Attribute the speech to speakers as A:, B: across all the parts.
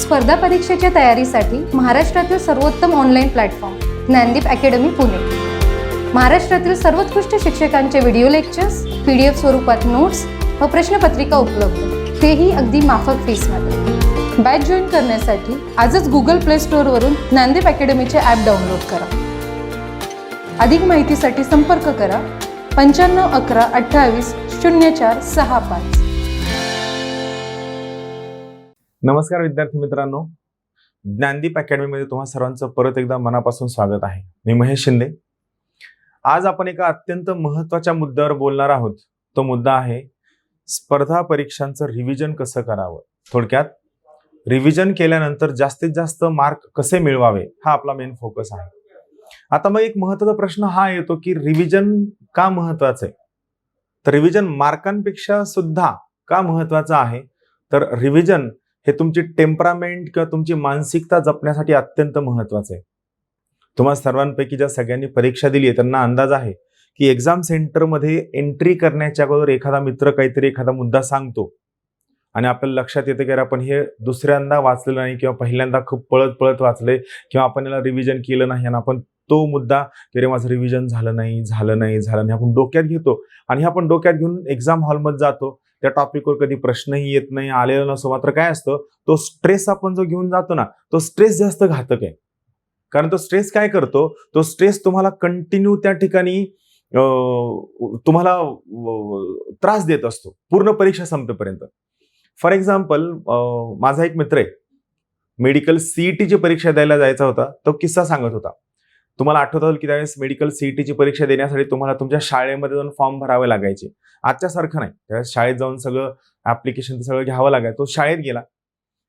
A: स्पर्धा परीक्षेच्या तयारीसाठी महाराष्ट्रातील सर्वोत्तम online platform Gyandeep academy Pune. महाराष्ट्रातील सर्वोत्कृष्ट शिक्षकांचे व्हिडिओ लेक्चर्स, PDF स्वरूपात नोट्स व प्रश्नपत्रिका उपलब्ध, तेही अगदी माफक फीसमध्ये. बॅच जॉईन करण्यासाठी आजच गुगल प्ले स्टोअरवरून ज्ञानदीप अकॅडमीचे ॲप डाउनलोड करा. अधिक माहितीसाठी संपर्क करा 95 11 28 04 65.
B: नमस्कार विद्यार्थी मित्रांनो, ज्ञानदीप अकॅडमीमध्ये तुम्हा सर्वांचं परत एकदा मनापासून स्वागत आहे. मी महेश शिंदे. आज आपण एका अत्यंत महत्त्वाच्या मुद्द्यावर बोलणार आहोत. तो मुद्दा आहे स्पर्धा परीक्षांचं रिव्हिजन कसं करावं. थोडक्यात रिव्हिजन केल्यानंतर जास्तीत जास्त मार्क कसे मिळवावे हा आपला मेन फोकस आहे. आता मग एक महत्त्वाचा प्रश्न हा येतो की रिव्हिजन का महत्त्वाचं आहे. तर रिव्हिजन मार्कांपेक्षा सुद्धा का महत्त्वाचं आहे. तर रिव्हिजन हे तुमची टेम्परामेंट किंवा तुमची मानसिकता जपण्यासाठी अत्यंत महत्त्वाचं आहे. तुम्हा सर्वांपैकी ज्या सगळ्यांनी परीक्षा दिली आहे त्यांना अंदाज आहे की एक्झाम सेंटरमध्ये एंट्री करण्याच्या अगोदर एखादा मित्र काहीतरी एखादा मुद्दा सांगतो आणि आपल्याला लक्षात येतं की आपण हे दुसऱ्यांदा वाचलेलं नाही किंवा पहिल्यांदा खूप पळत पळत वाचले किंवा आपण याला रिव्हिजन केलं नाही आणि आपण तो मुद्दा की रे माझं रिव्हिजन झालं नाही आपण डोक्यात घेतो आणि आपण डोक्यात घेऊन एक्झाम हॉलमध्ये जातो. त्या टॉपिकवर कधी प्रश्नही येत नाही, आलेला नसतो. मात्र काय असतं, तो स्ट्रेस आपण जो घेऊन जातो ना, तो स्ट्रेस जास्त घातक आहे. कारण तो स्ट्रेस काय करतो, तो स्ट्रेस तुम्हाला कंटिन्यू त्या ठिकाणी तुम्हाला त्रास देत असतो पूर्ण परीक्षा संपेपर्यंत. फॉर एक्झाम्पल, माझा एक मित्र आहे, मेडिकल CETची परीक्षा द्यायला जायचा होता. तो किस्सा सांगत होता. तुम्हाला आठवत असेल की त्यावेळेस मेडिकल CETची परीक्षा देण्यासाठी तुम्हाला तुमच्या शाळेमध्ये जाऊन फॉर्म भरावे लागायचे. आजच्यासारखं नाही. त्यावेळेस शाळेत जाऊन सगळं ऍप्लिकेशन सगळं घ्यावं लागायचं. तो शाळेत गेला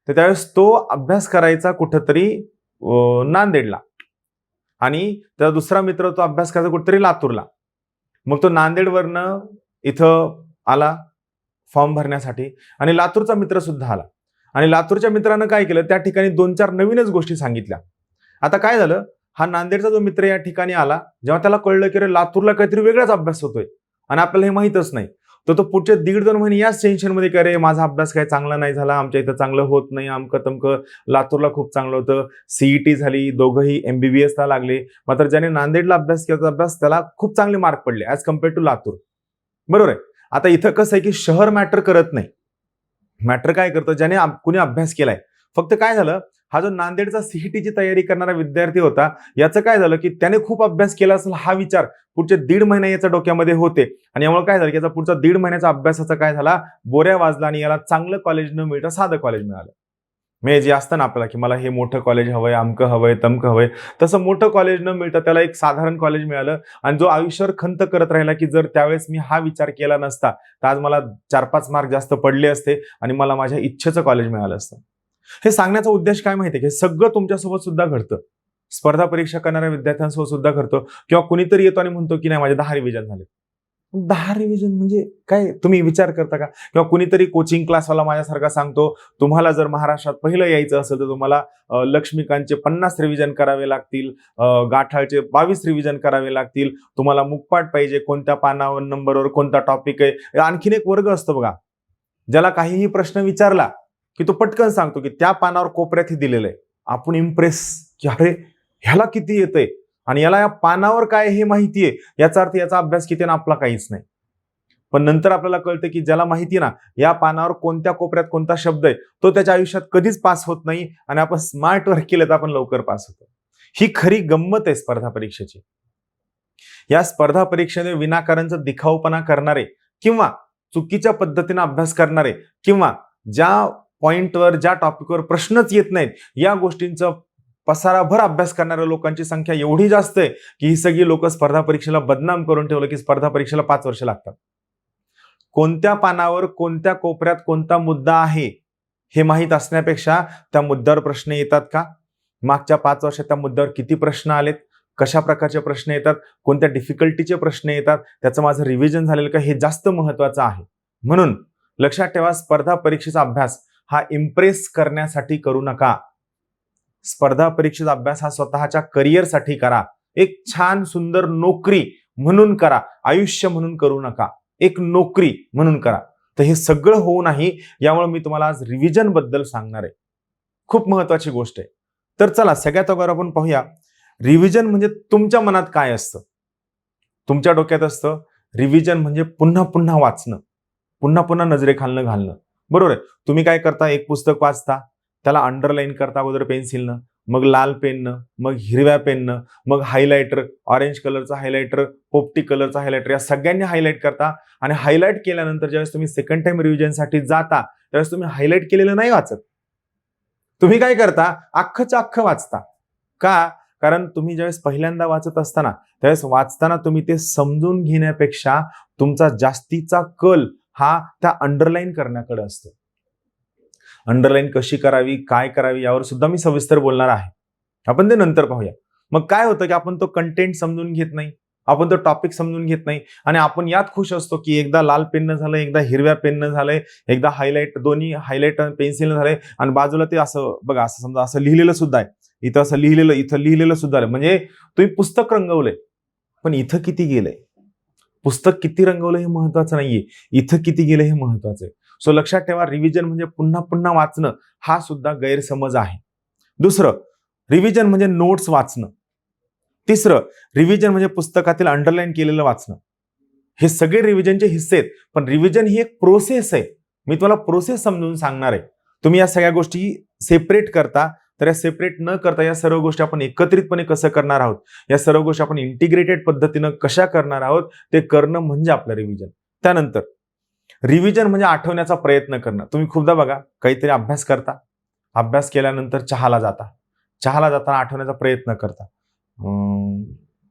B: तर त्यावेळेस तो अभ्यास करायचा कुठंतरी नांदेडला आणि त्याचा दुसरा मित्र तो अभ्यास करायचा कुठेतरी लातूरला. मग तो नांदेडवरनं इथं आला फॉर्म भरण्यासाठी आणि लातूरचा मित्र सुद्धा आला आणि लातूरच्या मित्रानं काय केलं, त्या ठिकाणी 2-4 नवीनच गोष्टी सांगितल्या. आता काय झालं, हा नांदेडचा जो मित्र या ठिकाणी आला, जेव्हा त्याला कळलं की लातूरला काहीतरी वेगळाच अभ्यास होतोय आणि आपल्याला हे माहीतच नाही, तर तो पुढचे 1.5-2 महिने याच टेन्शनमध्ये की अरे माझा अभ्यास काय चांगला नाही झाला, आमच्या इथं चांगलं होत नाही, अमकं तमकं. लातूरला खूप चांगलं होतं, CET झाली, दोघंही MBBSला लागले. मात्र ज्याने नांदेडला अभ्यास केला अभ्यास त्याला खूप चांगले मार्क पडले ॲज कम्पेअर्ड टू लातूर. बरोबर आहे. आता इथं कसं आहे की शहर मॅटर करत नाही. मॅटर काय करतं, ज्याने कुणी अभ्यास केलाय. फक्त काय झालं, हा जो नांदेडचा CETची तयारी करणारा विद्यार्थी होता, याचं काय झालं की त्याने खूप अभ्यास केला असेल हा विचार पुढचे 1.5 महिने याच्या डोक्यामध्ये होते आणि यामुळे काय झालं की याचा पुढचा 1.5 महिन्याचा अभ्यासाचा काय झाला, बोऱ्या वाजला आणि याला चांगलं कॉलेज न मिळता साधं कॉलेज मिळालं. म्हणजे जे असतं ना आपल्याला की मला हे मोठं कॉलेज हवंय, अमकं हवंय, तमकं हवंय, तसं मोठं कॉलेज न मिळता त्याला एक साधारण कॉलेज मिळालं आणि जो आयुष्यावर खंत करत राहिला की जर त्यावेळेस मी हा विचार केला नसता तर आज मला 4-5 मार्क जास्त पडले असते आणि मला माझ्या इच्छेचं कॉलेज मिळालं असतं. हे सांगण्याचा उद्देश काय माहितीये की हे सगळं तुमच्यासोबत सुद्धा घडतं. स्पर्धा परीक्षा करणाऱ्या विद्यार्थ्यांसोबत सुद्धा घडतं. किंवा कुणीतरी येतो आणि म्हणतो की नाही माझे 10 रिव्हिजन झाले. 10 रिव्हिजन म्हणजे काय, तुम्ही विचार करता का? किंवा कुणीतरी कोचिंग क्लासवाला माझ्यासारखा सांगतो तुम्हाला जर महाराष्ट्रात पहिलं यायचं असेल तर तुम्हाला लक्ष्मीकांतचे 50 रिव्हिजन करावे लागतील, गाठाळचे 22 रिव्हिजन करावे लागतील, तुम्हाला मुखपाठ पाहिजे, कोणत्या पानावर नंबरवर कोणता टॉपिक आहे. आणखीन एक वर्ग असतो बघा, ज्याला काहीही प्रश्न विचारला की तो पटकन सांगतो की त्या पानावर कोपऱ्यात हे दिलेलं आहे. आपण इम्प्रेस की अरे ह्याला किती येतंय आणि याला या पानावर काय हे माहितीये, याचा अर्थ याचा अभ्यास किती ना आपला काहीच नाही. पण नंतर आपल्याला कळतं की ज्याला माहिती ना या पानावर कोणत्या कोपऱ्यात कोणता शब्द आहे, तो त्याच्या आयुष्यात कधीच पास होत नाही आणि आपण स्मार्ट वर्क केलं तर आपण लवकर पास होतो. ही खरी गंमत आहे स्पर्धा परीक्षेची. या स्पर्धा परीक्षेने विनाकारणचा दिखाऊपणा करणारे किंवा चुकीच्या पद्धतीने अभ्यास करणारे किंवा ज्या पॉइंटवर ज्या टॉपिकवर प्रश्नच येत नाहीत या गोष्टींचं पसाराभर अभ्यास करणाऱ्या लोकांची संख्या एवढी जास्त आहे की ही सगळी लोक स्पर्धा परीक्षेला बदनाम करून ठेवलं की स्पर्धा परीक्षेला 5 वर्ष लागतात. कोणत्या पानावर कोणत्या कोपऱ्यात कोणता मुद्दा आहे हे माहीत असण्यापेक्षा त्या मुद्द्यावर प्रश्न येतात का, मागच्या 5 वर्षात त्या मुद्द्यावर किती प्रश्न आलेत, कशा प्रकारचे प्रश्न येतात, कोणत्या डिफिकल्टीचे प्रश्न येतात, त्याचं माझं रिव्हिजन झालेलं का, हे जास्त महत्वाचं आहे. म्हणून लक्षात ठेवा, स्पर्धा परीक्षेचा अभ्यास हा इम्प्रेस करण्यासाठी करू नका. स्पर्धा परीक्षेचा अभ्यास हा स्वतःच्या करिअरसाठी करा. एक छान सुंदर नोकरी म्हणून करा, आयुष्य म्हणून करू नका, एक नोकरी म्हणून करा. तर हे सगळं होऊ नाही, यामुळे मी तुम्हाला आज रिव्हिजन बद्दल सांगणार आहे. खूप महत्वाची गोष्ट आहे. तर चला सगळ्यात अगोदर आपण पाहूया रिव्हिजन म्हणजे तुमच्या मनात काय असतं. तुमच्या डोक्यात असतं रिव्हिजन म्हणजे पुन्हा पुन्हा वाचणं, पुन्हा पुन्हा नजरेखालनं घालणं. बरोबर आहे. तुम्ही काय करता, एक पुस्तक वाचता, त्याला अंडरलाईन करता अगोदर पेन्सिलनं, मग लाल पेननं, मग हिरव्या पेननं, मग हायलायटर, ऑरेंज कलरचा हायलायटर, पोपटी कलरचा हायलायटर, या सगळ्यांनी हायलाइट करता. आणि हायलाइट केल्यानंतर ज्यावेळेस तुम्ही सेकंड टाइम रिव्हिजनसाठी जाता त्यावेळेस तुम्ही हायलाइट केलेलं नाही वाचत. तुम्ही काय करता, अख्खच्या अख्खं वाचता. का? कारण तुम्ही ज्यावेळेस पहिल्यांदा वाचत असताना त्यावेळेस वाचताना तुम्ही ते समजून घेण्यापेक्षा तुमचा जास्तीचा कल हा त्या अंडरलाईन करण्याकडे असतो. अंडरलाईन कशी करावी, काय करावी यावर सुद्धा मी सविस्तर बोलणार आहे. आपण ते नंतर पाहूया. मग काय होतं की आपण तो कंटेंट समजून घेत नाही, आपण तो टॉपिक समजून घेत नाही आणि आपण यात खुश असतो की एकदा लाल पेननं झालंय, एकदा हिरव्या पेननं झालंय, एकदा हायलाइट, दोन्ही हायलाइट पेन्सिलनं झालंय आणि बाजूला ते असं बघा, असं समजा असं लिहिलेलं सुद्धा आहे, इथं असं लिहिलेलं, इथं लिहिलेलं सुद्धा आहे. म्हणजे तुम्ही पुस्तक रंगवलंय, पण इथं किती गेलंय, पुस्तक किती रंगवलं हे महत्वाचं नाहीये, इथं किती गेलं हे महत्वाचं आहे. सो लक्षात ठेवा, रिव्हिजन म्हणजे पुन्हा पुन्हा वाचणं हा सुद्धा गैरसमज आहे. दुसरं, रिव्हिजन म्हणजे नोट्स वाचणं. तिसरं, रिव्हिजन म्हणजे पुस्तकातील अंडरलाईन केलेलं वाचणं. हे सगळे रिव्हिजनचे हिस्से आहेत, पण रिव्हिजन ही एक प्रोसेस आहे. मी तुम्हाला प्रोसेस समजून सांगणार आहे. तुम्ही या सगळ्या गोष्टी सेपरेट करता, तर या सेपरेट न करता या सर्व गोष्टी आपण एकत्रितपणे कसं करणार आहोत, या सर्व गोष्टी आपण इंटिग्रेटेड पद्धतीनं कशा करणार आहोत, ते करणं म्हणजे आपलं रिव्हिजन. त्यानंतर रिव्हिजन म्हणजे आठवण्याचा प्रयत्न करणं. तुम्ही खूपदा बघा, काहीतरी अभ्यास करता, अभ्यास केल्यानंतर चहाला जाता, चहाला जाताना आठवण्याचा प्रयत्न करता.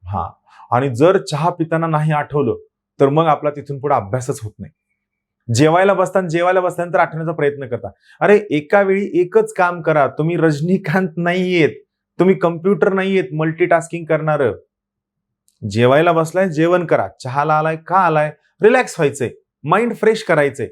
B: हा, आणि जर चहा पिताना नाही आठवलं तर मग आपला तिथून पुढे अभ्यासच होत नाही. जेवायला बसल्यानंतर आठवण्याचा प्रयत्न करता. अरे एका वेळी एकच काम करा. तुम्ही रजनीकांत नाहीयेत, तुम्ही कम्प्युटर नाहीयेत मल्टीटास्किंग करणार. जेवायला बसलाय, जेवण करा. चहाला आलाय, का आलाय? रिलॅक्स व्हायचंय, माइंड फ्रेश करायचंय,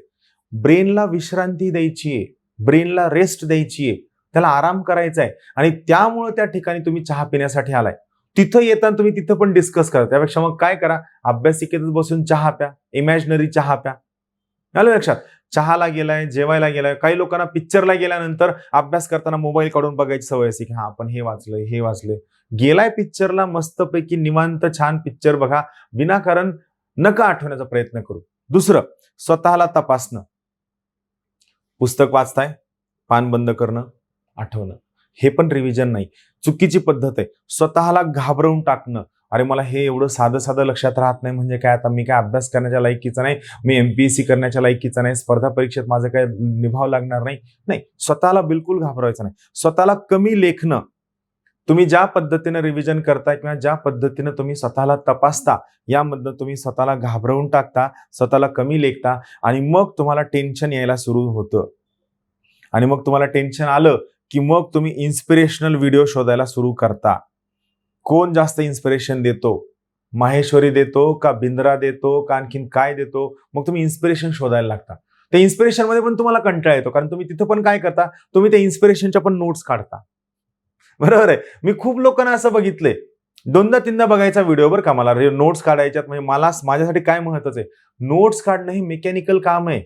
B: ब्रेनला विश्रांती द्यायचीये, ब्रेनला रेस्ट द्यायचीये, त्याला आराम करायचा आहे. आणि त्यामुळे त्या ठिकाणी तुम्ही चहा पिण्यासाठी आलाय. तिथं येताना तुम्ही तिथं पण डिस्कस करा. त्यापेक्षा मग काय करा, अभ्यासिकेतच बसून चहा प्या, इमॅजिनरी चहा प्या. आलं लक्षात? चहाला गेलाय, जेवायला गेलाय. काही लोकांना पिक्चरला गेल्यानंतर अभ्यास करताना मोबाईल काढून बघायची सवय असते की हा आपण हे वाचलंय, हे वाचलंय. गेलाय पिक्चरला, मस्तपैकी निवांत छान पिक्चर बघा, विनाकारण नका आठवण्याचा प्रयत्न करू. दुसरं, स्वतःला तपासणं. पुस्तक वाचताय, पान बंद करणं, आठवणं, हे पण रिव्हिजन नाही, चुकीची पद्धत आहे. स्वतःला घाबरवून टाकणं. अरे मला हे एवढं साधं साधं लक्षात राहत नाही म्हणजे काय, आता मी काय अभ्यास करण्याच्या लायकीचा नाही, मी MPSC करण्याच्या लायकीचा नाही, स्पर्धा परीक्षेत माझं काय निभाव लागणार नाही. नाही, स्वतःला बिलकुल घाबरवायचं नाही. स्वतःला कमी लेखणं. तुम्ही ज्या पद्धतीने रिव्हिजन करताय किंवा ज्या पद्धतीने तुम्ही स्वतःला तपासता, यामधनं तुम्ही स्वतःला घाबरवून टाकता, स्वतःला कमी लेखता आणि मग तुम्हाला टेन्शन यायला सुरू होतं. आणि मग तुम्हाला टेन्शन आलं की मग तुम्ही इन्स्पिरेशनल व्हिडिओ शोधायला सुरू करता. कोण जास्त इन्स्पिरेशन देतो, माहेश्वरी देतो का बिंद्रा देतो का आणखीन काय देतो, मग तुम्ही इन्स्पिरेशन शोधायला लागता. त्या इन्स्पिरेशन मध्ये पण तुम्हाला कंटाळा येतो, कारण तुम्ही तिथं पण काय करता, तुम्ही त्या इन्स्पिरेशनच्या पण नोट्स काढता. बरोबर आहे. मी खूप लोकांना असं बघितलंय, 2दा-3दा बघायचा व्हिडिओ बरं का, मला नोट्स काढायच्यात. म्हणजे माझ्यासाठी काय महत्वाचं आहे, नोट्स काढणं हे मेकॅनिकल काम आहे,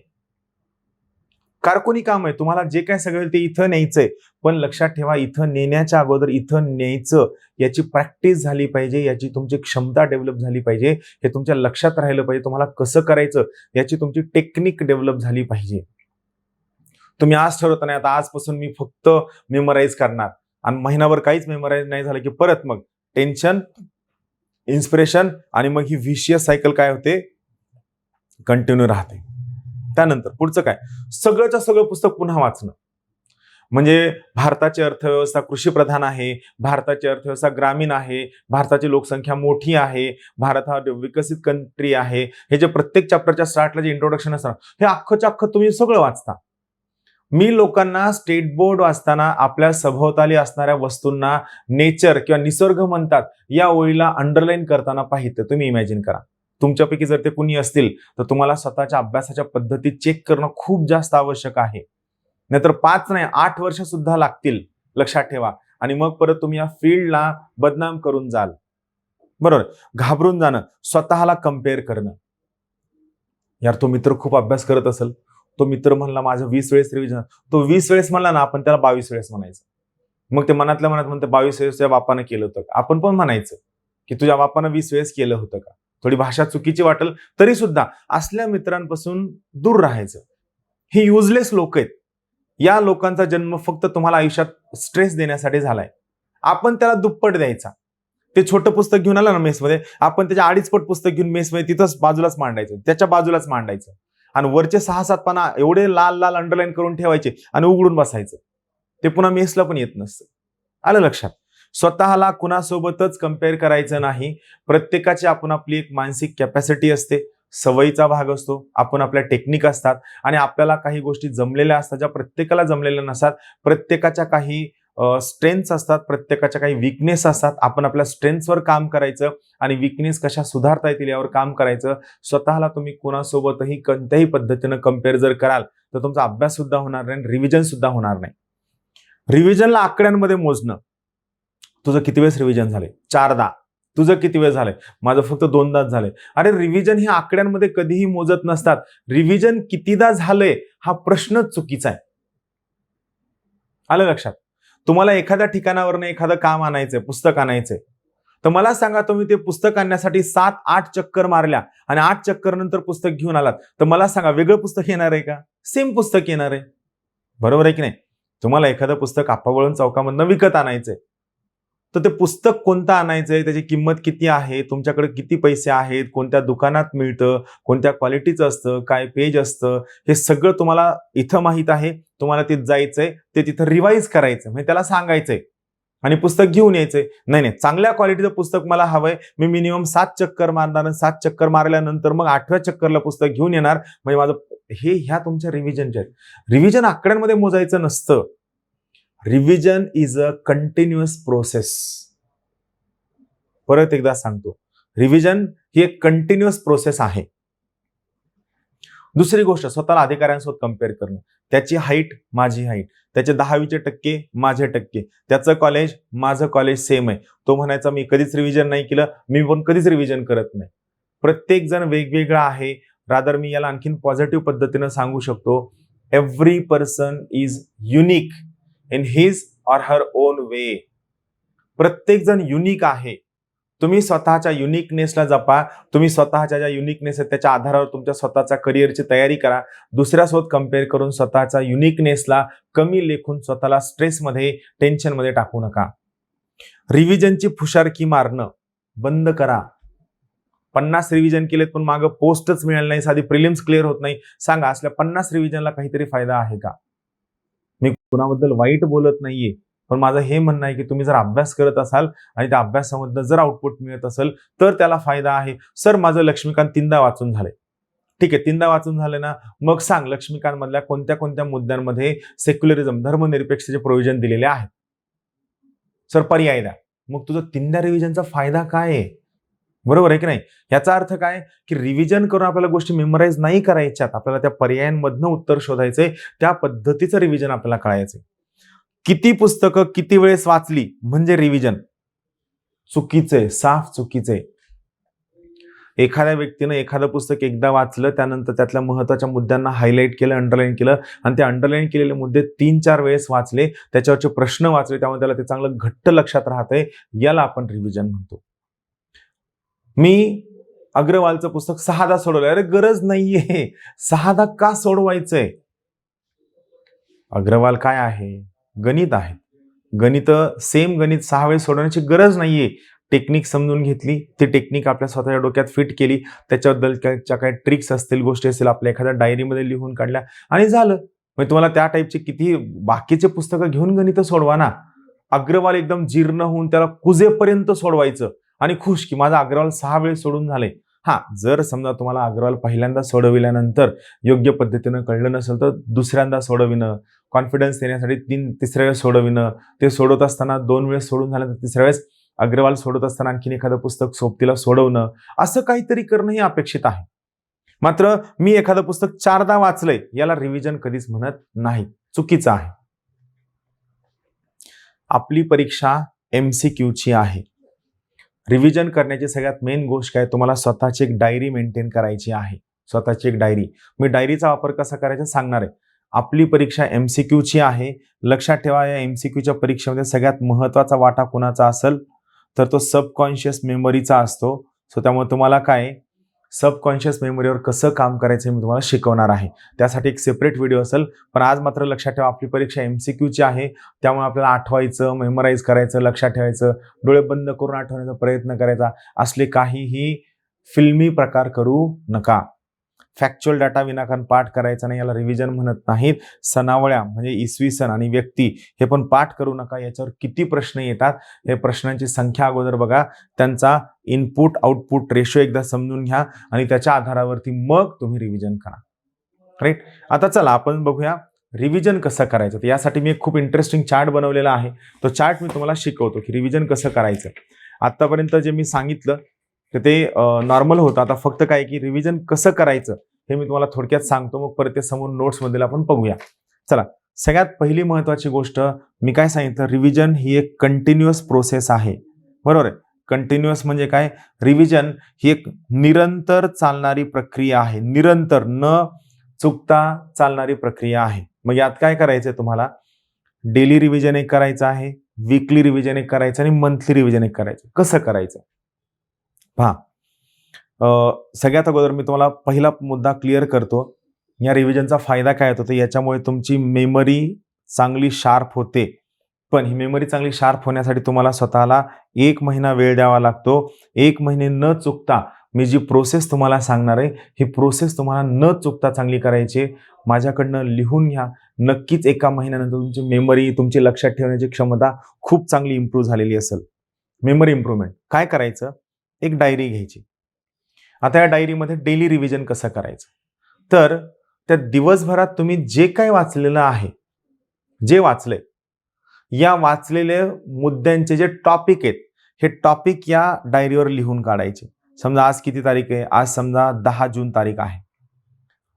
B: कारकुनी काम आहे. तुम्हाला जे काय सगळं ते इथं न्यायचंय, पण लक्षात ठेवा, इथं नेण्याच्या अगोदर इथं न्यायचं याची प्रॅक्टिस झाली पाहिजे, याची तुमची क्षमता डेव्हलप झाली पाहिजे, हे तुमच्या लक्षात राहिलं पाहिजे. तुम्हाला कसं करायचं याची तुमची टेक्निक डेव्हलप झाली पाहिजे. तुम्ही आज ठरवता नाही, आता आजपासून मी फक्त मेमोराईज करणार आणि महिनाभर काहीच मेमोराईज नाही झालं की परत मग टेन्शन, इन्स्पिरेशन आणि मग ही व्हिशियस सायकल काय होते, कंटिन्यू राहते. त्यानंतर पुढचं काय, सगळंच्या सगळं पुस्तक पुन्हा वाचणं. म्हणजे भारताची अर्थव्यवस्था कृषीप्रधान आहे, भारताची अर्थव्यवस्था ग्रामीण आहे, भारताची लोकसंख्या मोठी आहे, भारत हा विकसित कंट्री आहे, हे जे प्रत्येक चॅप्टरच्या स्टार्टला जे इंट्रोडक्शन असतं हे अख्खच्या अख्खं तुम्ही सगळं वाचता. मी लोकांना स्टेट बोर्ड वाचताना आपल्या सभोवताली असणाऱ्या वस्तूंना नेचर किंवा निसर्ग म्हणतात या ओळीला अंडरलाईन करताना पाहिजे. तुम्ही इमॅजिन करा, तुमच्यापैकी जर ते कुणी असतील तर तुम्हाला स्वतःच्या अभ्यासाच्या पद्धती चेक करणं खूप जास्त आवश्यक आहे. नाहीतर 5 नाही 8 वर्ष सुद्धा लागतील, लक्षात ठेवा. आणि मग परत तुम्ही या फील्डला बदनाम करून जाल. बरोबर, घाबरून जाणं, स्वतःला कम्पेअर करणं. यार तो मित्र खूप अभ्यास करत असेल, तो मित्र म्हणला माझं 20 वेळेस रिव्हिजन, तो 20 वेळेस म्हणला ना, आपण त्याला 22 वेळेस म्हणायचं. मग ते मनातल्या मनात म्हणते 22 वेळेस तुझ्या बापानं केलं होतं का? आपण पण म्हणायचं की तुझ्या बापानं 20 वेळेस केलं होतं का? थोडी भाषा चुकीची वाटेल तरी सुद्धा असल्या मित्रांपासून दूर राहायचं. हे युजलेस लोक आहेत. या लोकांचा जन्म फक्त तुम्हाला आयुष्यात स्ट्रेस देण्यासाठी झालाय. आपण त्याला दुप्पट द्यायचा. ते छोटं पुस्तक घेऊन आलं ना मेसमध्ये, आपण त्याच्या 2.5 पट पुस्तक घेऊन मेसमध्ये तिथंच बाजूलाच मांडायचं, त्याच्या बाजूलाच मांडायचं आणि वरचे 6-7 पाना एवढे लाल लाल अंडरलाईन करून ठेवायचे आणि उघडून बसायचं. ते पुन्हा मेसला पण येत नसतं. आलं लक्षात? स्वतःला कुणासोबतच कम्पेअर करायचं नाही. प्रत्येकाची आपण आपली एक मानसिक कॅपॅसिटी असते, सवयीचा भाग असतो, आपण आपल्या टेक्निक असतात आणि आपल्याला काही गोष्टी जमलेल्या असतात ज्या प्रत्येकाला जमलेल्या नसतात. प्रत्येकाच्या काही स्ट्रेंथ्स असतात, प्रत्येकाच्या काही विकनेस असतात. आपण आपल्या स्ट्रेंथ्सवर काम करायचं आणि विकनेस कशा सुधारता येतील यावर काम करायचं. स्वतःला तुम्ही कोणासोबतही कोणत्याही पद्धतीनं कम्पेअर जर कराल तर तुमचा अभ्यास सुद्धा होणार नाही, रिव्हिजन सुद्धा होणार नाही. रिव्हिजनला आकड्यांमध्ये मोजणं, तुझं किती वेळेस रिव्हिजन झाले? 4दा. तुझं किती वेळ झालंय? माझं फक्त 2दाच झालंय. अरे रिव्हिजन हे आकड्यांमध्ये कधीही मोजत नसतात. रिव्हिजन कितीदा झालंय हा प्रश्नच चुकीचा आहे. आलं लक्षात? तुम्हाला एखाद्या ठिकाणावरनं एखादं काम आणायचंय, पुस्तक आणायचंय, तर मला सांगा तुम्ही ते पुस्तक आणण्यासाठी 7-8 चक्कर मारल्या आणि 8 चक्कर नंतर पुस्तक घेऊन आलात, तर मला सांगा वेगळं पुस्तक येणार आहे का? सेम पुस्तक येणार आहे. बरोबर आहे की नाही? तुम्हाला एखादं पुस्तक आप्पावळून चौकामधनं विकत आणायचंय, तर ते पुस्तक कोणतं आणायचंय, त्याची किंमत किती आहे, तुमच्याकडे किती पैसे आहेत, कोणत्या दुकानात मिळतं, कोणत्या क्वालिटीचं असतं, काय पेज असतं, हे सगळं तुम्हाला इथं माहित आहे. तुम्हाला तिथं जायचंय, ते तिथं रिवाईज करायचं, म्हणजे त्याला सांगायचंय आणि पुस्तक घेऊन यायचंय. नाही, चांगल्या क्वालिटीचं पुस्तक मला हवंय, मी मिनिमम 7 चक्कर मारणार आणि 7 चक्कर मारल्यानंतर मग 8व्या चक्करला पुस्तक घेऊन येणार, म्हणजे माझं ह्या तुमच्या रिव्हिजनच्या आहेत. रिव्हिजन आकड्यांमध्ये मोजायचं नसतं. Revision is a continuous process. परत एकदा सांगतो, रिव्हिजन ही एक कंटिन्युअस प्रोसेस आहे. दुसरी गोष्ट, स्वतःला अधिकाऱ्यांसोबत कम्पेअर करणं. त्याची हाईट माझी हाईट, त्याचे 10वीचे टक्के माझे टक्के, त्याचं कॉलेज माझं कॉलेज सेम आहे. तो म्हणायचा मी कधीच रिव्हिजन नाही केलं, मी पण कधीच रिव्हिजन करत नाही. प्रत्येक जण वेगवेगळा आहे. रादर मी याला आणखीन पॉझिटिव्ह पद्धतीनं सांगू शकतो, every person is unique in his or her own way. प्रत्येक जण युनिक आहे. तुम्ही स्वतःच्या युनिकनेसला जपा. तुम्ही स्वतःच्या ज्या युनिकनेस आहे त्याच्या आधारावर तुमच्या स्वतःच्या करिअरची तयारी करा. दुसऱ्यासोबत कम्पेअर करून स्वतःच्या युनिकनेसला कमी लेखून स्वतःला स्ट्रेसमध्ये, टेन्शनमध्ये टाकू नका. रिव्हिजनची फुशारकी मारणं बंद करा. 50 रिव्हिजन केलेत पण मागं पोस्टच मिळालं नाही, साधी प्रिलिम्स क्लिअर होत नाही. सांगा, असल्या 50 रिव्हिजनला काहीतरी फायदा आहे का? मी कुणाबद्दल वाईट बोलत नाहीये, पण माझं हे म्हणणं आहे की तुम्ही जर अभ्यास करत असाल आणि त्या अभ्यासामधनं जर आउटपुट मिळत असेल तर त्याला फायदा आहे. सर माझं लक्ष्मीकांत 3दा वाचून झालंय. ठीक आहे, 3दा वाचून झाले ना, मग सांग लक्ष्मीकांत मधल्या कोणत्या कोणत्या मुद्द्यांमध्ये सेक्युलरिझम, धर्मनिरपेक्षतेचे प्रोव्हिजन दिलेले आहेत. सर पर्याय द्या. मग तुझं 3दा रिव्हिजनचा फायदा काय आहे? बरोबर आहे की नाही? याचा अर्थ काय की रिव्हिजन करून आपल्याला गोष्टी मेमोराईज नाही करायच्यात, आपल्याला त्या पर्यायांमधनं उत्तर शोधायचंय, त्या पद्धतीचं रिव्हिजन आपल्याला कळायचंय. किती पुस्तकं किती वेळेस वाचली म्हणजे रिव्हिजन? चुकीचंय, साफ चुकीचंय. एखाद्या व्यक्तीनं एखादं पुस्तक एकदा वाचलं, त्यानंतर त्यातल्या महत्वाच्या मुद्द्यांना हायलाईट केलं, अंडरलाईन केलं आणि ते अंडरलाईन केलेले मुद्दे 3-4 वेळेस वाचले, त्याच्यावरचे प्रश्न वाचले, त्यामुळे त्याला ते चांगलं घट्ट लक्षात राहतंय, याला आपण रिव्हिजन म्हणतो. मी अग्रवालचं पुस्तक 6दा सोडवलंय. अरे गरज नाहीये. 6दा का सोडवायचंय? अग्रवाल काय आहे? गणित आहे. गणित सेम गणित 6 वेळेस सोडवण्याची गरज नाहीये. टेक्निक समजून घेतली, ती टेक्निक आपल्या स्वतःच्या डोक्यात फिट केली, त्याच्याबद्दलच्या काही ट्रिक्स असतील, गोष्टी असतील, आपल्या एखाद्या डायरीमध्ये लिहून काढल्या आणि झालं. म्हणजे तुम्हाला त्या टाईपचे किती बाकीचे पुस्तकं घेऊन गणित सोडवा ना. अग्रवाल एकदम जीर्ण होऊन त्याला कुजेपर्यंत सोडवायचं आणि खुश की माझा अग्रवाल 6 वेळेस सोडून झाले. हा, जर समजा तुम्हाला अग्रवाल पहिल्यांदा सोडविल्यानंतर योग्य पद्धतीनं कळलं नसेल तर दुसऱ्यांदा सोडविणं, कॉन्फिडन्स देण्यासाठी 3-3 वेळेस सोडविणं, ते सोडवत असताना 2 वेळेस सोडून झाल्यानंतर 3ऱ्या वेळेस अग्रवाल सोडत असताना आणखीन एखादं पुस्तक सोबतीला सोडवणं, असं काहीतरी करणं हे अपेक्षित आहे. मात्र मी एखादं पुस्तक 4दा वाचलंय याला रिव्हिजन कधीच म्हणत नाही, चुकीचं आहे. आपली परीक्षा MCQची आहे. रिव्हिजन करण्याची सगळ्यात मेन गोष्ट काय, तुम्हाला स्वतःची एक डायरी मेंटेन करायची आहे. स्वतःची एक डायरी. मी डायरीचा वापर कसा करायचा सांगणार आहे. आपली परीक्षा MCQची आहे. लक्षात ठेवा, या MCQच्या परीक्षेमध्ये सगळ्यात महत्त्वाचा वाटा कोणाचा असेल तर तो सबकॉन्शियस मेमरीचा असतो. सो त्यामुळे तुम्हाला काय सबकॉन्शियस मेमरीवर कसं काम करायचं मी तुम्हाला शिकवणार आहे. त्यासाठी एक सेपरेट व्हिडिओ असेल. पण आज मात्र लक्षात ठेवा, आपली परीक्षा MCQची आहे, त्यामुळे आपल्याला आठवायचं, मेमोराईज करायचं, लक्षात ठेवायचं, डोळे बंद करून आठवण्याचा प्रयत्न करायचा, असले काहीही फिल्मी प्रकार करू नका. फॅक्च्युअल डाटा विनाकारण पाठ करायचा नाही, याला रिव्हिजन म्हणत नाहीत. सनावळ्या म्हणजे इसवी सन आणि व्यक्ती हे पण पाठ करू नका. याच्यावर किती प्रश्न येतात हे प्रश्नांची संख्या अगोदर बघा, त्यांचा इनपुट आउटपुट रेशो एकदा समजून घ्या आणि त्याच्या आधारावरती मग तुम्ही रिव्हिजन करा. राईट. आता चला आपण बघूया रिव्हिजन कसं करायचं. तर यासाठी मी एक खूप इंटरेस्टिंग चार्ट बनवलेला आहे. तो चार्ट मी तुम्हाला शिकवतो की रिव्हिजन कसं करायचं. आतापर्यंत जे मी सांगितलं तर ते नॉर्मल होतं. आता फक्त काय की रिव्हिजन कसं करायचं हे मी तुम्हाला थोडक्यात सांगतो, मग परत ते समोर नोट्समध्ये आपण बघूया. चला, सगळ्यात पहिली महत्त्वाची गोष्ट मी काय सांगितलं, रिव्हिजन ही एक कंटिन्युअस प्रोसेस आहे. बरोबर आहे. कंटिन्युअस म्हणजे काय, रिव्हिजन ही एक निरंतर चालणारी प्रक्रिया आहे. निरंतर न चुकता चालणारी प्रक्रिया आहे. मग यात काय करायचं तुम्हाला, डेली रिव्हिजन एक करायचं आहे, वीकली रिव्हिजन एक करायचं आणि मंथली रिव्हिजन एक करायचं. कसं करायचं पहा. सगळ्यात अगोदर मी तुम्हाला पहिला मुद्दा क्लिअर करतो. या रिव्हिजनचा फायदा काय होतो, तर याच्यामुळे तुमची मेमरी चांगली शार्प होते. पण ही मेमरी चांगली शार्प होण्यासाठी तुम्हाला स्वतःला 1 महिना वेळ द्यावा लागतो. 1 महिने न चुकता मी जी प्रोसेस तुम्हाला सांगणार आहे, ही प्रोसेस तुम्हाला न चुकता चांगली करायची. माझ्याकडनं लिहून घ्या. नक्कीच 1 महिन्यानंतर तुमची मेमरी, तुमची लक्षात ठेवण्याची क्षमता खूप चांगली इम्प्रूव्ह झालेली असेल. मेमरी इम्प्रूव्हमेंट काय करायचं, एक डायरी घ्यायची. आता या डायरीमध्ये डेली रिव्हिजन कसं करायचं, तर त्या दिवसभरात तुम्ही जे काही वाचलेलं आहे, जे वाचलंय, या वाचलेल्या मुद्द्यांचे जे टॉपिक आहेत, हे टॉपिक या डायरीवर लिहून काढायचे. समजा आज किती तारीख आहे, आज समजा 10 जून तारीख आहे.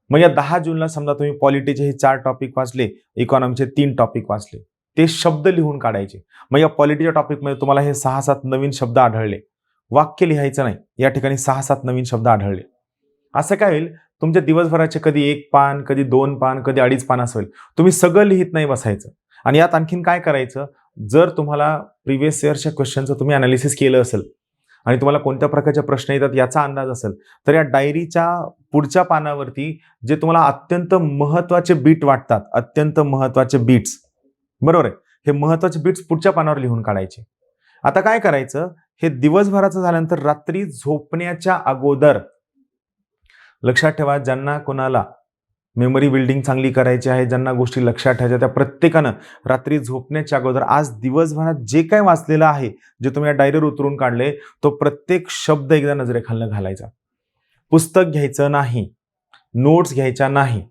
B: मग या 10 जूनला समजा तुम्ही पॉलिटीचे हे 4 टॉपिक वाचले, इकॉनॉमीचे 3 टॉपिक वाचले, ते शब्द लिहून काढायचे. मग या पॉलिटीच्या टॉपिकमध्ये तुम्हाला हे 6-7 नवीन शब्द आढळले. वाक्य लिहायचं नाही, या ठिकाणी 6-7 नवीन शब्द आढळले. असं काय होईल, तुमच्या दिवसभराचे कधी 1 पान, कधी 2 पान, कधी 2.5 पान असं होईल. तुम्ही सगळं लिहित नाही बसायचं. आणि यात आणखीन काय करायचं, जर तुम्हाला प्रिव्हियस इयरच्या क्वेश्चनचं तुम्ही अनालिसिस केलं असेल आणि तुम्हाला कोणत्या प्रकारचे प्रश्न येतात याचा अंदाज असेल, तर या डायरीच्या पुढच्या पानावरती जे तुम्हाला अत्यंत महत्त्वाचे बीट वाटतात, अत्यंत महत्त्वाचे बीट्स, बरोबर आहे, हे महत्त्वाचे बीट्स पुढच्या पानावर लिहून काढायचे. आता काय करायचं, हे दिवसभराचं झाल्यानंतर रात्री झोपण्याच्या अगोदर, लक्षात ठेवा, ज्यांना कोणाला मेमरी बिल्डिंग चांगली करायची आहे, ज्यांना गोष्टी लक्षात ठेवायच्या, त्या प्रत्येकानं रात्री झोपण्याच्या अगोदर आज दिवसभरात जे काय वाचलेलं आहे, जे तुम्ही या डायरीवर उतरून काढले, तो प्रत्येक शब्द एकदा नजरेखालनं घालायचा. पुस्तक घ्यायचं नाही, नोट्स घ्यायच्या नाही,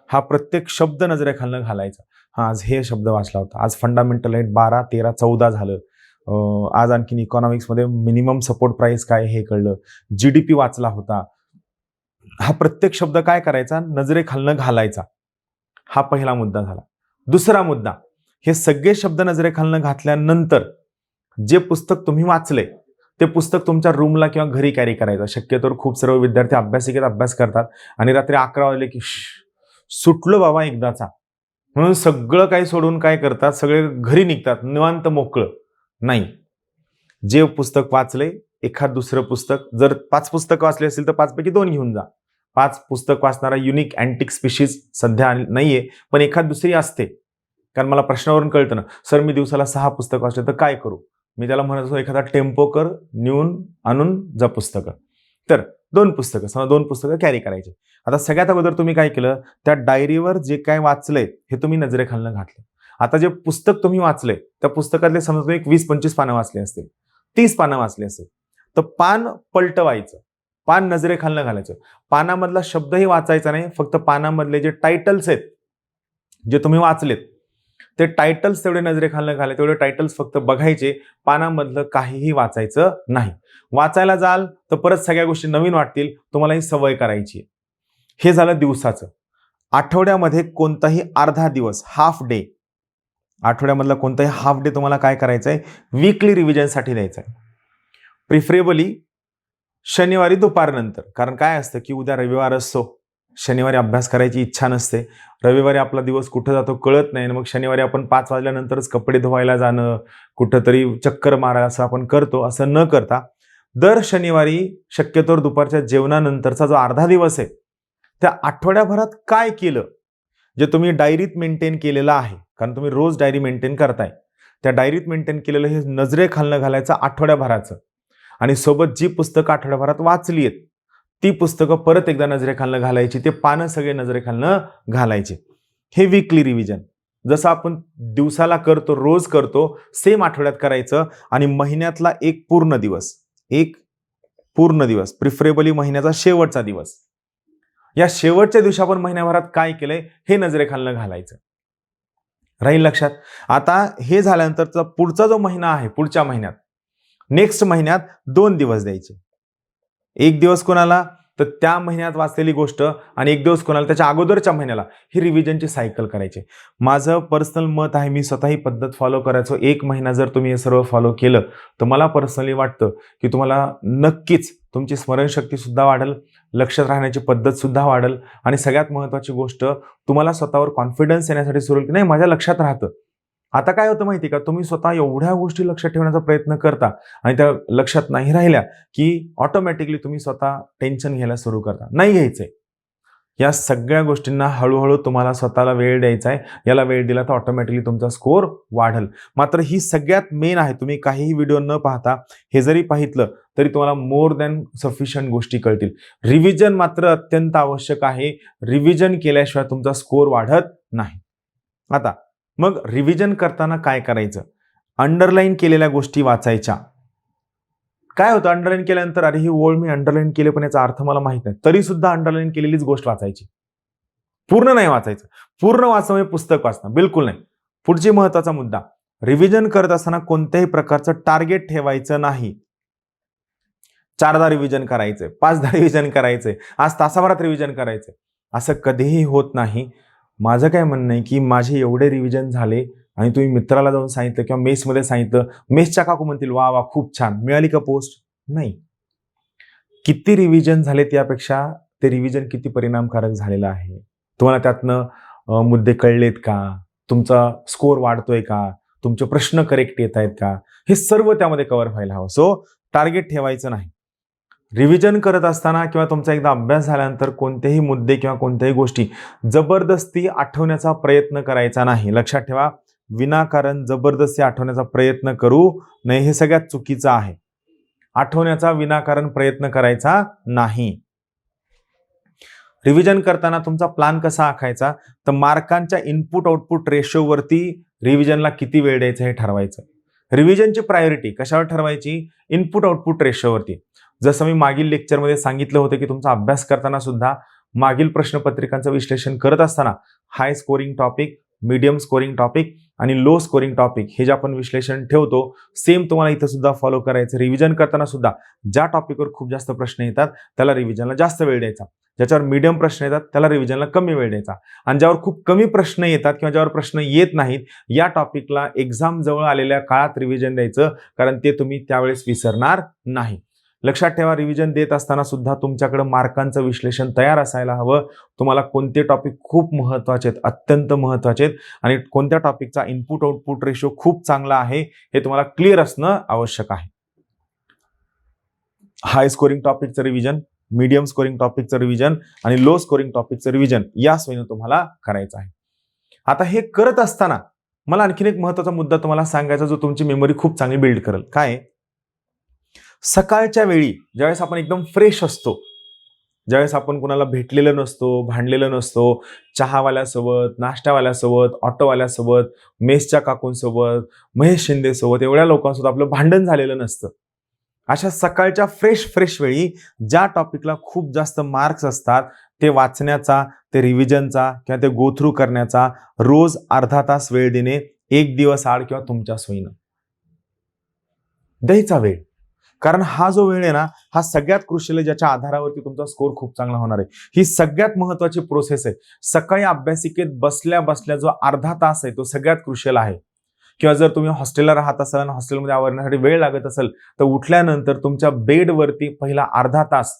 B: हा प्रत्येक शब्द नजरेखालनं घालायचा. आज हे शब्द वाचला होता, आज फंडामेंटल आहे 12, 13, 14 झालं. आज आणखीन इकॉनॉमिक्समध्ये मिनिमम सपोर्ट प्राइस काय हे कळलं, GDP वाचला होता. हा प्रत्येक शब्द काय करायचा, नजरेखालनं घालायचा. हा पहिला मुद्दा झाला. दुसरा मुद्दा, हे सगळे शब्द नजरेखालनं घातल्यानंतर जे पुस्तक तुम्ही वाचले ते पुस्तक तुमच्या रूमला किंवा घरी कॅरी करायचं. शक्यतोवर खूप सर्व विद्यार्थी अभ्यासिकेत अभ्यास करतात आणि रात्री 11 वाजले की सुटलो बाबा एकदाचा म्हणून सगळं काही सोडून काय करतात, सगळे घरी निघतात, निवांत मोकळं. नाही, जे पुस्तक वाचले, एखाद दुसरं पुस्तक, जर 5 पुस्तकं वाचली असतील तर 5 पैकी 2 घेऊन जा. 5 पुस्तक वाचणारा युनिक अँटिक स्पीशीज सध्या नाहीये, पण एखाद दुसरी असते. कारण मला प्रश्नावरून कळतं ना, सर मी दिवसाला 6 पुस्तकं वाचले तर काय करू, मी त्याला म्हणत असतो एखादा टेम्पो कर, नेऊन आणून जा पुस्तकं. तर 2 पुस्तकं, समजा 2 पुस्तकं कॅरी करायचे. आता सगळ्यात अगोदर तुम्ही काय केलं, त्या डायरीवर जे काय वाचलंय हे तुम्ही नजरेखालनं घातलं. आता जे पुस्तक तुम्ही वाचले, त्या पुस्तकातले समजा तुम्ही 20-25 पानं वाचले असतील, 30 पानं वाचले असेल, तर पान पलटवायचं, पान नजरेखालनं घालायचं. पानामधला शब्दही वाचायचा नाही, फक्त पानामधले जे टायटल्स आहेत, जे तुम्ही वाचलेत, ते टायटल्स तेवढे नजरेखालनं घालायचे. तेवढे टायटल्स फक्त बघायचे, पानामधलं काहीही वाचायचं नाही. वाचायला जाल तर परत सगळ्या गोष्टी नवीन वाटतील, तुम्हाला ही सवय करायची. हे झालं दिवसाचं. आठवड्यामध्ये कोणताही अर्धा दिवस, हाफ डे, आठवड्यामधला कोणताही हाफ डे तुम्हाला काय करायचं आहे, वीकली रिव्हिजनसाठी द्यायचा आहे. प्रिफरेबली शनिवारी दुपारनंतर. कारण काय असतं की उद्या रविवार असतो, शनिवारी अभ्यास करायची इच्छा नसते, रविवारी आपला दिवस कुठं जातो कळत नाही, मग शनिवारी आपण 5 वाजल्यानंतरच कपडे धुवायला जाणं, कुठंतरी चक्कर मारायला असं आपण करतो. असं न करता दर शनिवारी शक्यतोवर दुपारच्या जेवणानंतरचा जो अर्धा दिवस आहे, त्या आठवड्याभरात काय केलं, जे तुम्ही डायरीत मेंटेन केलेलं आहे, कारण तुम्ही रोज डायरी मेंटेन करताय, त्या डायरीत मेंटेन केलेलं हे नजरेखालनं घालायचं आठवड्याभराचं. आणि सोबत जी पुस्तकं आठवड्याभरात वाचली आहेत ती पुस्तकं परत एकदा नजरेखालनं घालायची, ते पानं सगळे नजरेखालनं घालायचे. हे वीकली रिव्हिजन जसं आपण दिवसाला करतो, रोज करतो, सेम आठवड्यात करायचं. आणि महिन्यातला एक पूर्ण दिवस प्रिफरेबली महिन्याचा शेवटचा दिवस, या शेवटच्या दिवशी आपण महिन्याभरात काय केलंय हे नजरेखालनं घालायचं. राहील लक्षात? आता हे झाल्यानंतरचा पुढचा जो महिना आहे, पुढच्या महिन्यात नेक्स्ट महिन्यात 2 दिवस द्यायचे. एक दिवस कोणाला, तर त्या महिन्यात वाचलेली गोष्ट, आणि एक दिवस कोणाला त्याच्या अगोदरच्या महिन्याला. ही रिव्हिजनची सायकल करायची. माझं पर्सनल मत आहे, मी स्वतः ही पद्धत फॉलो करायचो. एक महिना जर तुम्ही हे सर्व फॉलो केलं तर मला पर्सनली वाटतं की तुम्हाला नक्कीच तुमची स्मरणशक्ती सुद्धा वाढेल, लक्षात राहण्याची पद्धत सुद्धा वाढेल, आणि सगळ्यात महत्त्वाची गोष्ट, तुम्हाला स्वतःवर कॉन्फिडन्स येण्यासाठी सुरू की नाही माझ्या लक्षात राहतं. आता काय होतं माहिती का, तुम्ही स्वतः एवढ्या गोष्टी लक्षात ठेवण्याचा प्रयत्न करता आणि त्या लक्षात नाही राहिल्या की ऑटोमॅटिकली तुम्ही स्वतः टेन्शन घ्यायला सुरू करता. नाही घ्यायचंय. या सगळ्या गोष्टींना हळूहळू तुम्हाला स्वतःला वेळ द्यायचा आहे. याला वेळ दिला तर ऑटोमॅटिकली तुमचा स्कोर वाढेल. मात्र ही सगळ्यात मेन आहे. तुम्ही काहीही व्हिडिओ न पाहता हे जरी पाहितलं तरी तुम्हाला मोर दॅन सफिशियंट गोष्टी कळतील. रिव्हिजन मात्र अत्यंत आवश्यक आहे. रिव्हिजन केल्याशिवाय तुमचा स्कोर वाढत नाही. आता मग रिव्हिजन करताना काय करायचं? अंडरलाईन केलेल्या गोष्टी वाचायच्या. काय होतं अंडरलाईन केल्यानंतर, अरे ही ओळ मी अंडरलाईन केली पण याचा अर्थ मला माहित नाही, तरी सुद्धा अंडरलाईन केलेलीच गोष्ट वाचायची. पूर्ण नाही वाचायचं. पूर्ण वाचणं म्हणजे पुस्तक वाचणं बिलकुल नाही. पुढची महत्वाचा मुद्दा, रिव्हिजन करत असताना कोणत्याही प्रकारचं टार्गेट ठेवायचं नाही. 4दा रिव्हिजन करायचंय, 5दा रिव्हिजन करायचंय, आज तासाभरात रिव्हिजन करायचंय, असं कधीही होत नाही. माझं काय म्हणणं आहे की माझे एवढे रिव्हिजन झाले आणि तुम्ही मित्राला जाऊन सांगितलं किंवा मेसमध्ये सांगितलं, मेसच्या काकू म्हणतील वा वा खूप छान, मिळाली का पोस्ट? नाही. किती रिव्हिजन झाले त्यापेक्षा ते रिव्हिजन किती परिणामकारक झालेलं आहे, तुम्हाला त्यातनं मुद्दे कळलेत का, तुमचा स्कोर वाढतोय का, तुमचे प्रश्न करेक्ट येत आहेत का, हे सर्व त्यामध्ये कव्हर व्हायला हवं. सो टार्गेट ठेवायचं नाही. रिव्हिजन करत असताना किंवा तुमचा एकदा अभ्यास झाल्यानंतर कोणतेही मुद्दे किंवा कोणत्याही गोष्टी जबरदस्ती आठवण्याचा प्रयत्न करायचा नाही. लक्षात ठेवा, विनाकारण जबरदस्ती आठवण्याचा प्रयत्न करू नये, हे सगळ्यात चुकीचं आहे. आठवण्याचा विनाकारण प्रयत्न करायचा नाही. रिव्हिजन करताना तुमचा प्लॅन कसा आखायचा, तर मार्कांच्या इनपुट आउटपुट रेशोवरती रिव्हिजनला किती वेळ द्यायचा हे ठरवायचं. रिव्हिजनची प्रायोरिटी कशावर ठरवायची? इनपुट आउटपुट रेशोवरती. जसं मी मागील लेक्चरमध्ये सांगितलं होतं की तुमचा अभ्यास करताना सुद्धा मागील प्रश्नपत्रिकांचं विश्लेषण करत असताना high scoring topic, medium scoring topic आणि लो स्कोरिंग टॉपिक हे जे आपण विश्लेषण ठेवतो, सेम तुम्हाला इथं सुद्धा फॉलो करायचं. रिव्हिजन करताना सुद्धा ज्या टॉपिकवर खूप जास्त प्रश्न येतात त्याला रिव्हिजनला जास्त वेळ द्यायचा, ज्याच्यावर मीडियम प्रश्न येतात त्याला रिव्हिजनला कमी वेळ द्यायचा, आणि ज्यावर खूप कमी प्रश्न येतात किंवा ज्यावर प्रश्न येत नाहीत या टॉपिकला एक्झाम जवळ आलेल्या काळात रिव्हिजन द्यायचं, कारण ते तुम्ही त्यावेळेस विसरणार नाही. लक्षात ठेवा, रिव्हिजन देत असताना सुद्धा तुमच्याकडे मार्कांचं विश्लेषण तयार असायला हवं. तुम्हाला कोणते टॉपिक खूप महत्त्वाचे आहेत, अत्यंत महत्त्वाचे आहेत, आणि कोणत्या टॉपिकचा इनपुट आउटपुट रेशो खूप चांगला आहे हे तुम्हाला क्लिअर असणं आवश्यक आहे. हाय स्कोरिंग टॉपिकचं रिव्हिजन, मीडियम स्कोरिंग टॉपिकचं रिव्हिजन आणि लो स्कोरिंग टॉपिकचं रिव्हिजन या सोयीनं तुम्हाला करायचं आहे. आता हे करत असताना मला आणखीन एक महत्त्वाचा मुद्दा तुम्हाला सांगायचा जो तुमची मेमरी खूप चांगली बिल्ड करेल. काय? सकाळच्या वेळी ज्यावेळेस आपण एकदम फ्रेश असतो, ज्यावेळेस आपण कुणाला भेटलेलं नसतो, भांडलेलं नसतो, चहावाल्यासोबत, नाश्त्यावाल्यासोबत, ऑटोवाल्यासोबत, मेसच्या काकूंसोबत, महेश शिंदेसोबत एवढ्या लोकांसोबत आपलं भांडण झालेलं नसतं, अशा सकाळच्या फ्रेश वेळी ज्या टॉपिकला खूप जास्त मार्क्स असतात ते वाचण्याचा, ते रिव्हिजनचा किंवा ते गो थ्रू करण्याचा रोज अर्धा तास वेळ देणे, एक दिवस आड किंवा तुमच्या सोयीनं द्यायचा वेळ. कारण हा जो वेळ आहे ना, हा सगळ्यात क्रुशियल आहे, ज्याच्या आधारावरती तुमचा स्कोर खूप चांगला होणार आहे. ही सगळ्यात महत्वाची प्रोसेस आहे. सकाळी अभ्यासिकेत बसल्या बसल्या जो अर्धा तास आहे तो सगळ्यात क्रुशियल आहे. किंवा जर तुम्ही हॉस्टेलला राहत असाल आणि हॉस्टेलमध्ये आवरण्यासाठी वेळ लागत असेल तर उठल्यानंतर तुमच्या बेडवरती पहिला अर्धा तास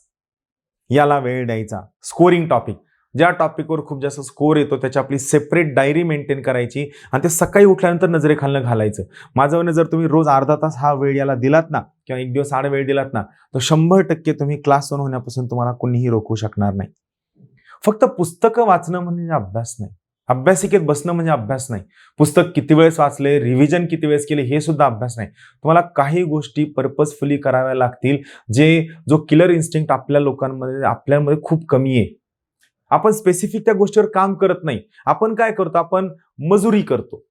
B: याला वेळ द्यायचा. स्कोरिंग टॉपिक, ज्या टॉपिकवर खूप जास्त स्कोर येतो त्याची आपली सेपरेट डायरी मेंटेन करायची आणि ते सकाळी उठल्यानंतर नजरेखालनं घालायचं. माझं म्हणणं, जर तुम्ही रोज अर्धा तास हा वेळ याला दिलात ना, किंवा एक दिवस आड वेळ दिलात ना, तर 100% तुम्ही क्लास 1 होण्यापासून तुम्हाला कोणीही रोखू शकणार नाही. फक्त पुस्तकं वाचणं म्हणजे अभ्यास नाही, अभ्यासिकेत बसणं म्हणजे अभ्यास नाही, पुस्तक किती वेळेस वाचले, रिव्हिजन किती वेळेस केले हे सुद्धा अभ्यास नाही. तुम्हाला काही गोष्टी पर्पजफुली कराव्या लागतील, जो किलर इन्स्टिंक्ट आपल्यामध्ये खूप कमी आहे. आपण स्पेसिफिक त्या गोष्टीवर काम करत नाही. आपण काय करतो, आपण मजुरी करतो.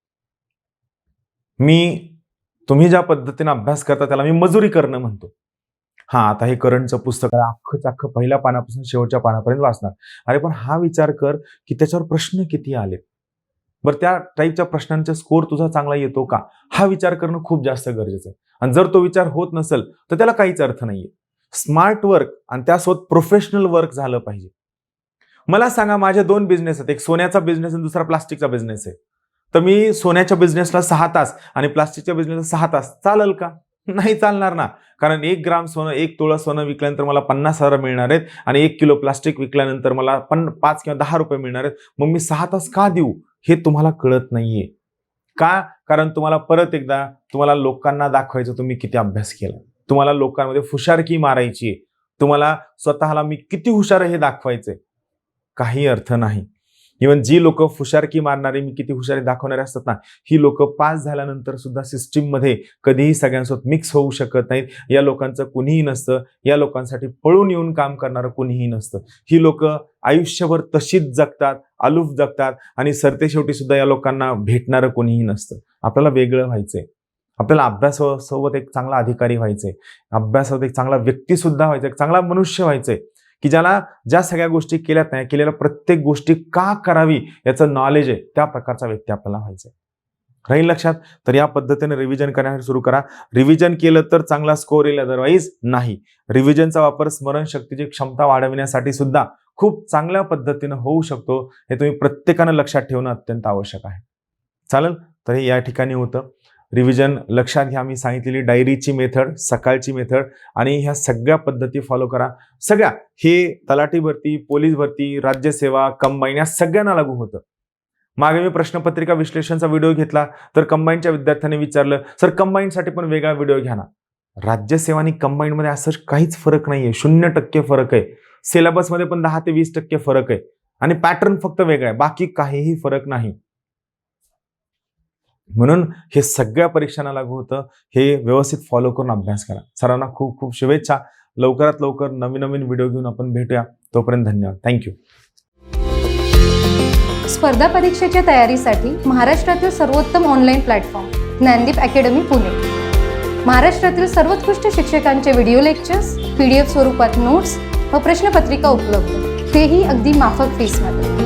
B: तुम्ही ज्या पद्धतीने अभ्यास करता त्याला मी मजुरी करणं म्हणतो. आता हे करंटचं पुस्तक अख्खं पहिल्या पानापासून शेवटच्या पानापर्यंत वाचणार. अरे पण हा विचार कर की त्याच्यावर प्रश्न किती आलेत, बरं त्या टाईपच्या प्रश्नांचा स्कोर तुझा चांगला येतो का, हा विचार करणं खूप जास्त गरजेचं आहे. आणि जर तो विचार होत नसेल तर त्याला काहीच अर्थ नाहीये. स्मार्ट वर्क आणि त्यासोबत प्रोफेशनल वर्क झालं पाहिजे. मला सांगा, माझे 2 बिझनेस आहेत, एक सोन्याचा बिझनेस आणि दुसरा प्लास्टिकचा बिझनेस आहे. तर मी सोन्याच्या बिझनेसला 6 तास आणि प्लास्टिकच्या बिझनेसला 6 तास चालेल का? नाही चालणार ना. कारण 1 ग्राम सोनं, 1 तोळा सोनं विकल्यानंतर मला 50,000 मिळणार आहेत आणि 1 किलो प्लास्टिक विकल्यानंतर मला 5 किंवा 10 रुपये मिळणार आहेत. मग मी 6 तास का देऊ हे तुम्हाला कळत नाहीये. का? कारण तुम्हाला लोकांना दाखवायचं तुम्ही किती अभ्यास केला, तुम्हाला लोकांमध्ये फुशारकी मारायची, तुम्हाला स्वतःला मी किती हुशार आहे हे दाखवायचंय. काही अर्थ नाही. इव्हन जी लोक फुशारकी मारणारे, मी किती हुशारी दाखवणारे असतात ना, ही लोक पास झाल्यानंतर सुद्धा सिस्टीम मध्ये कधीही सगळ्यांसोबत मिक्स होऊ शकत नाहीत. या लोकांचं कुणीही नसतं. या लोकांसाठी पळून येऊन काम करणारं कुणीही नसतं. ही लोक आयुष्यभर तशीच जगतात, अलूफ जगतात आणि सरतेशेवटी सुद्धा या लोकांना भेटणारं कोणीही नसतं. आपल्याला वेगळं व्हायचंय. आपल्याला अभ्यासासोबत एक चांगला अधिकारी व्हायचंय, अभ्यासात एक चांगला व्यक्ती सुद्धा व्हायचा, एक चांगला मनुष्य व्हायचंय की ज्या सगळ्या गोष्टी केल्यात नाही, केलेल्या प्रत्येक गोष्टी का करावी याचं नॉलेज आहे, त्या प्रकारचा व्यक्ती आपल्याला व्हायचंय. राहील लक्षात? तर या पद्धतीने रिव्हिजन करण्यासाठी सुरू करा. रिव्हिजन केलं तर चांगला स्कोर येईल, अदरवाईज नाही. रिव्हिजनचा वापर स्मरणशक्तीची क्षमता वाढविण्यासाठी सुद्धा खूप चांगल्या पद्धतीने होऊ शकतो. हे तुम्ही प्रत्येकानं लक्षात ठेवणं अत्यंत आवश्यक आहे. चालेल? तर हे या ठिकाणी होतं. रिव्हिजन लक्षात घ्या. मी सांगितलेली डायरीची मेथड, सकाळची मेथड आणि ह्या सगळ्या पद्धती फॉलो करा. सगळ्या हे तलाठी भरती, पोलीस भरती, राज्यसेवा, कंबाईन या सगळ्यांना लागू होतं. मागे मी प्रश्नपत्रिका विश्लेषणचा व्हिडिओ घेतला तर कंबाईनच्या विद्यार्थ्यांनी विचारलं, सर कंबाईनसाठी पण वेगळा व्हिडिओ घ्या ना. राज्यसेवा आणि कंबाईनमध्ये असं काहीच फरक नाहीये, 0% फरक आहे. सिलेबसमध्ये पण 10 ते 20% फरक आहे आणि पॅटर्न फक्त वेगळा आहे, बाकी काहीही फरक नाही. म्हणून हे सगळ्या परीक्षांना लागू होतं. हे व्यवस्थित फॉलो करून अभ्यास करा. सर्वांना खूप खूप शुभेच्छा. लवकरात लवकर नवीन व्हिडिओ घेऊन आपण भेटूया. तोपर्यंत धन्यवाद. थँक्यू.
A: स्पर्धा परीक्षेच्या तयारीसाठी महाराष्ट्रातील सर्वोत्तम online platform Gyandeep academy Pune. महाराष्ट्रातील सर्वोत्कृष्ट शिक्षकांचे व्हिडिओ लेक्चर्स, PDF स्वरूपात नोट्स व प्रश्नपत्रिका उपलब्ध, तेही अगदी माफक फीसमध्ये.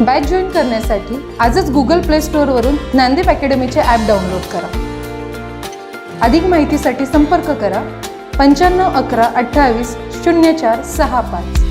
A: बॅच जॉईन करण्यासाठी आजच Google Play Store वरून ज्ञानदीप अकॅडमीचे ॲप डाउनलोड करा. अधिक माहितीसाठी संपर्क करा 95 11 28 04 65.